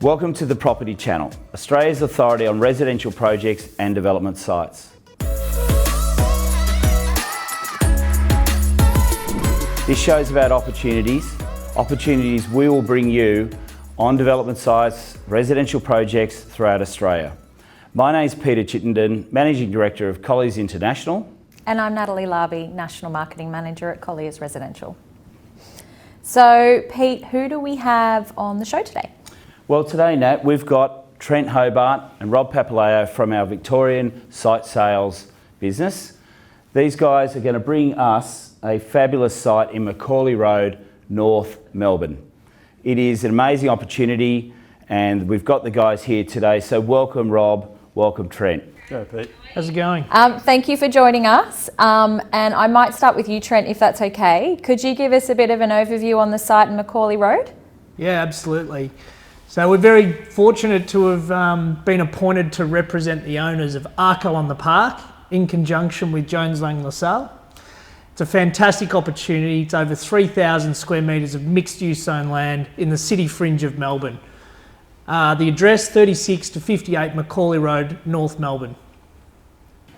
Welcome to the Property Channel, Australia's authority on residential projects and development sites. This show's about opportunities we will bring you on development sites, residential projects throughout Australia. My name's Peter Chittenden, Managing Director of Colliers International. And I'm Natalie Larby, National Marketing Manager at Colliers Residential. So Pete, who do we have on the show today? Well, today, Nat, we've got Trent Hobart and Rob Papaleo from our Victorian site sales business. These guys are going to bring us a fabulous site in Macaulay Road, North Melbourne. It is an amazing opportunity and we've got the guys here today. So welcome Rob, welcome Trent. Go Pete. How's it going? Thank you for joining us. And I might start with you, Trent, if that's okay. Could you give us a bit of an overview on the site in Macaulay Road? Yeah, absolutely. So we're very fortunate to have been appointed to represent the owners of Arco on the Park in conjunction with Jones Lang LaSalle. It's a fantastic opportunity. It's over 3,000 square metres of mixed-use zone land in the city fringe of Melbourne. The address 36 to 58 Macaulay Road, North Melbourne.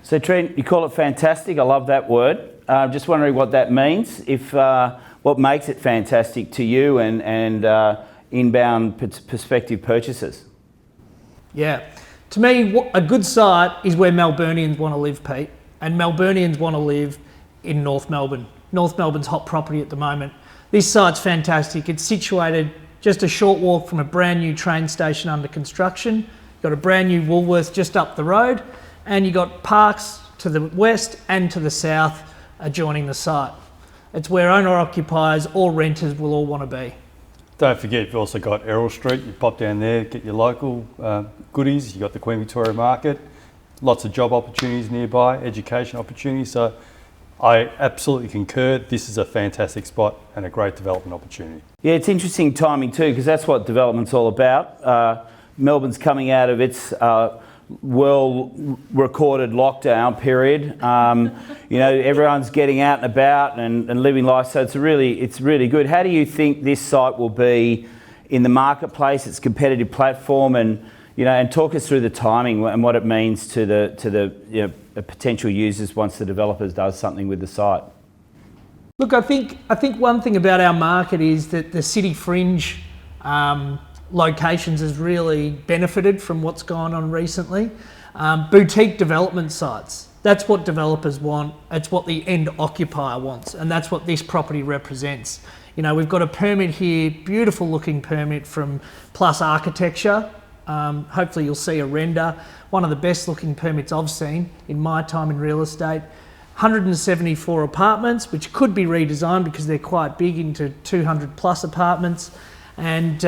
So Trent, you call it fantastic. I love that word. Just wondering what that means. What makes it fantastic to you and inbound prospective purchasers? Yeah, to me, a good site is where Melburnians want to live, Pete, and Melburnians want to live in North Melbourne. North Melbourne's hot property at the moment. This site's fantastic. It's situated just a short walk from a brand new train station under construction. You've got a brand new Woolworths just up the road, and you've got parks to the west and to the south adjoining the site. It's where owner-occupiers or renters will all want to be. Don't forget, you've also got Errol Street. You pop down there, get your local goodies. You've got the Queen Victoria Market, lots of job opportunities nearby, education opportunities. So I absolutely concur. This is a fantastic spot and a great development opportunity. Yeah, it's interesting timing too, because that's what development's all about. Melbourne's coming out of its well-recorded lockdown period. Everyone's getting out and about and living life, so it's really good. How do you think this site will be in the marketplace, its competitive platform, and talk us through the timing and what it means to the potential users once the developers does something with the site? Look, I think one thing about our market is that the city fringe locations has really benefited from what's gone on recently. Boutique development sites, that's what developers want, it's what the end occupier wants, and that's what this property represents. We've got a permit here, beautiful looking permit from Plus Architecture. Hopefully you'll see a render. One of the best looking permits I've seen in my time in real estate. 174 apartments, which could be redesigned because they're quite big into 200 plus apartments. And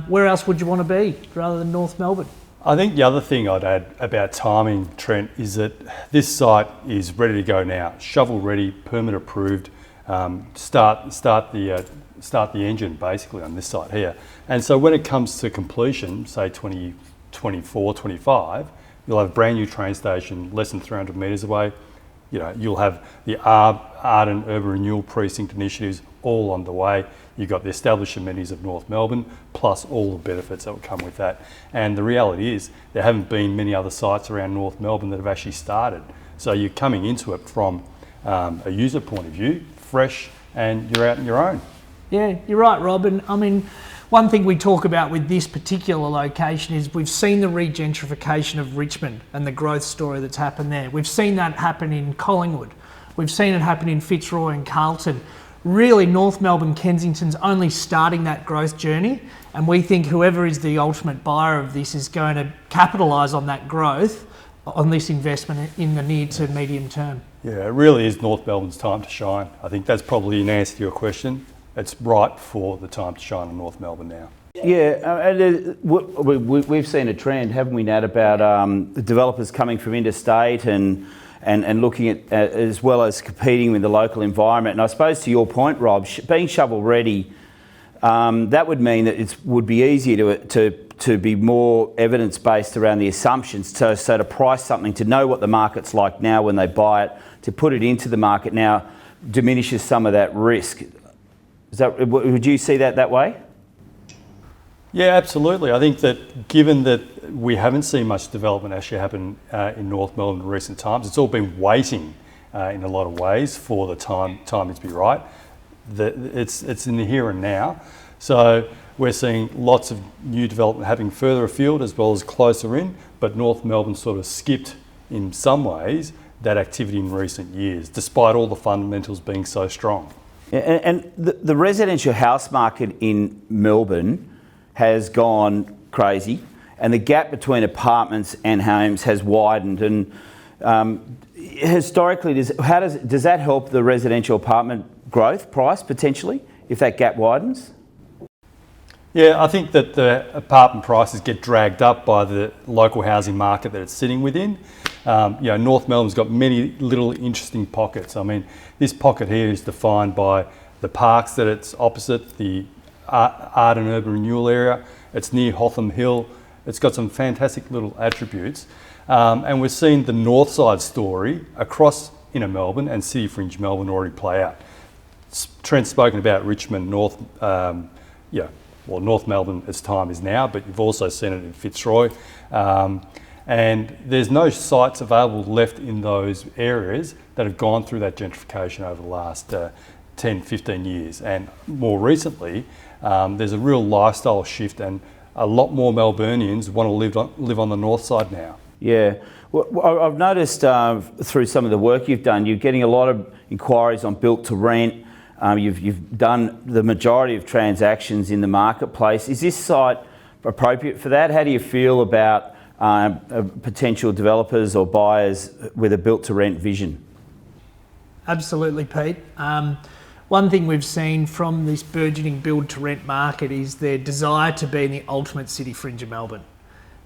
where else would you want to be rather than North Melbourne? I think the other thing I'd add about timing, Trent, is that this site is ready to go now. Shovel ready, permit approved. Start the engine basically on this site here. And so when it comes to completion, say 2024, 25, you'll have a brand new train station less than 300 metres away. You'll have the Arden Urban Renewal Precinct initiatives all on the way. You've got the established amenities of North Melbourne, plus all the benefits that will come with that. And the reality is, there haven't been many other sites around North Melbourne that have actually started. So you're coming into it from a user point of view, fresh, and you're out on your own. Yeah, you're right, Rob. And I mean, one thing we talk about with this particular location is we've seen the regentrification of Richmond and the growth story that's happened there. We've seen that happen in Collingwood. We've seen it happen in Fitzroy and Carlton. Really, North Melbourne, Kensington's only starting that growth journey, and we think whoever is the ultimate buyer of this is going to capitalise on that growth, on this investment in the near to medium term. Yeah, it really is North Melbourne's time to shine. I think that's probably an answer to your question. It's right for the time to shine in North Melbourne now. Yeah, and we've seen a trend, haven't we, Nat, about the developers coming from interstate and looking at as well as competing with the local environment. And I suppose to your point, Rob, being shovel ready, that would mean that it would be easier to be more evidence based around the assumptions. So to price something, to know what the market's like now when they buy it, to put it into the market now diminishes some of that risk. Would you see that way? Yeah, absolutely. I think that given that we haven't seen much development actually happen in North Melbourne in recent times, it's all been waiting in a lot of ways for the timing to be right. It's in the here and now. So we're seeing lots of new development happening further afield as well as closer in, but North Melbourne sort of skipped in some ways that activity in recent years, despite all the fundamentals being so strong. And the residential house market in Melbourne has gone crazy, and the gap between apartments and homes has widened. And historically, does that help the residential apartment growth price potentially if that gap widens? Yeah, I think that the apartment prices get dragged up by the local housing market that it's sitting within. North Melbourne's got many little interesting pockets. I mean, this pocket here is defined by the parks that it's opposite, the art and urban renewal area. It's near Hotham Hill. It's got some fantastic little attributes. And we're seeing the north side story across inner Melbourne and city fringe Melbourne already play out. Trent's spoken about Richmond, North Melbourne as time is now, but you've also seen it in Fitzroy. And there's no sites available left in those areas that have gone through that gentrification over the last 10, 15 years. And more recently, there's a real lifestyle shift, and a lot more Melburnians want to live on the north side now. Yeah. Well, I've noticed through some of the work you've done, you're getting a lot of inquiries on built to rent. You've done the majority of transactions in the marketplace. Is this site appropriate for that? How do you feel about potential developers or buyers with a built to rent vision? Absolutely, Pete. One thing we've seen from this burgeoning build to rent market is their desire to be in the ultimate city fringe of Melbourne,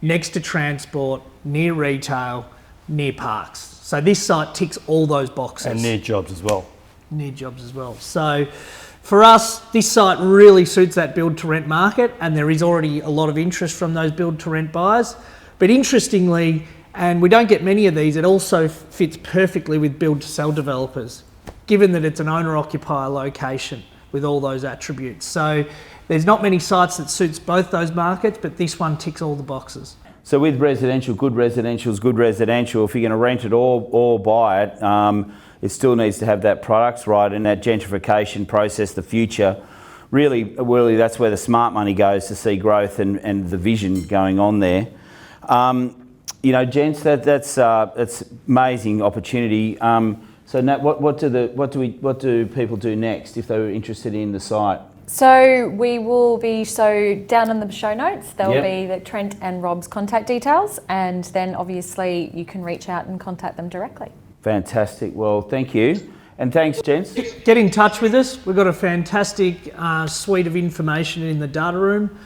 next to transport, near retail, near parks. So this site ticks all those boxes. And near jobs as well. Near jobs as well. So for us, this site really suits that build to rent market, and there is already a lot of interest from those build to rent buyers. But interestingly, and we don't get many of these, it also fits perfectly with build to sell developers, given that it's an owner occupier location with all those attributes. So there's not many sites that suits both those markets, but this one ticks all the boxes. So with residential, good residential is good residential. If you're going to rent it or buy it, it still needs to have that products right, and that gentrification process, the future. Really, that's where the smart money goes to see growth and the vision going on there. Gents, that's amazing opportunity. So Nat, what do people do next if they're interested in the site? So we will be, down in the show notes, there will be the Trent and Rob's contact details, and then obviously you can reach out and contact them directly. Fantastic. Well, thank you. And thanks, gents. Get in touch with us. We've got a fantastic suite of information in the data room.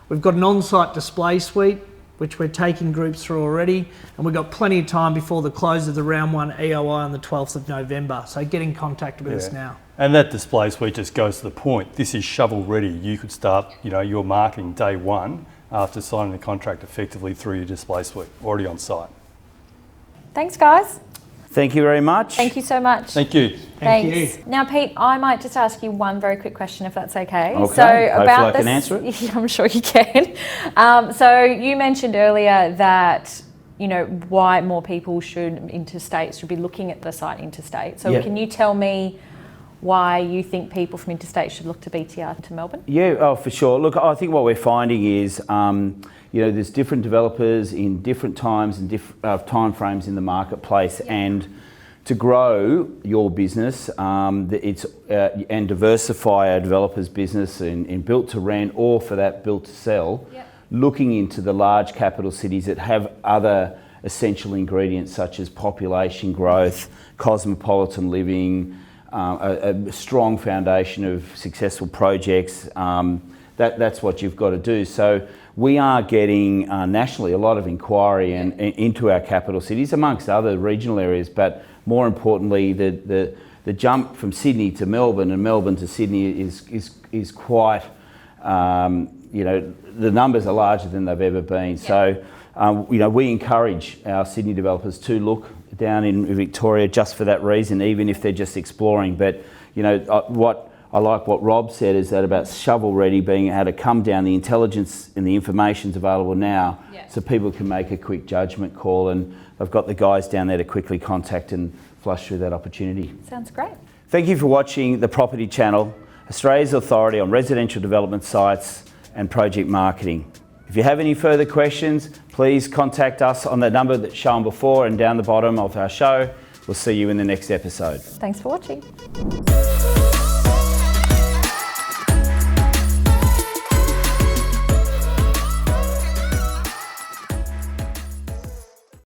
We've got an on-site display suite, which we're taking groups through already, and we've got plenty of time before the close of the round one EOI on the 12th of November. So get in contact with us now. And that display suite just goes to the point. This is shovel ready. You could start, your marketing day one after signing the contract effectively through your display suite, already on site. Thanks, guys. Thank you very much. Thank you so much. Thank you. Thanks. Now, Pete, I might just ask you one very quick question, if that's okay. Okay. So Hopefully about I this, can answer it. I'm sure you can. So you mentioned earlier that why more people should be looking at the site interstate. So can you tell me why you think people from interstate should look to BTR to Melbourne? Yeah, for sure. Look, I think what we're finding is, there's different developers in different times and time frames in the marketplace, and to grow your business, and diversify our developers' business in built to rent or for that built to sell, looking into the large capital cities that have other essential ingredients such as population growth, cosmopolitan living, a strong foundation of successful projects. That's what you've got to do. So we are getting nationally a lot of inquiry and into our capital cities, amongst other regional areas, but more importantly, the jump from Sydney to Melbourne and Melbourne to Sydney is quite, the numbers are larger than they've ever been. So, we encourage our Sydney developers to look down in Victoria just for that reason, even if they're just exploring. But, what I like what Rob said, is that about shovel ready, being able to come down, the intelligence and the information's available now, so people can make a quick judgment call, and I've got the guys down there to quickly contact and flush through that opportunity. Sounds great. Thank you for watching the Property Channel, Australia's authority on residential development sites and project marketing. If you have any further questions, please contact us on the number that's shown before and down the bottom of our show. We'll see you in the next episode. Thanks for watching.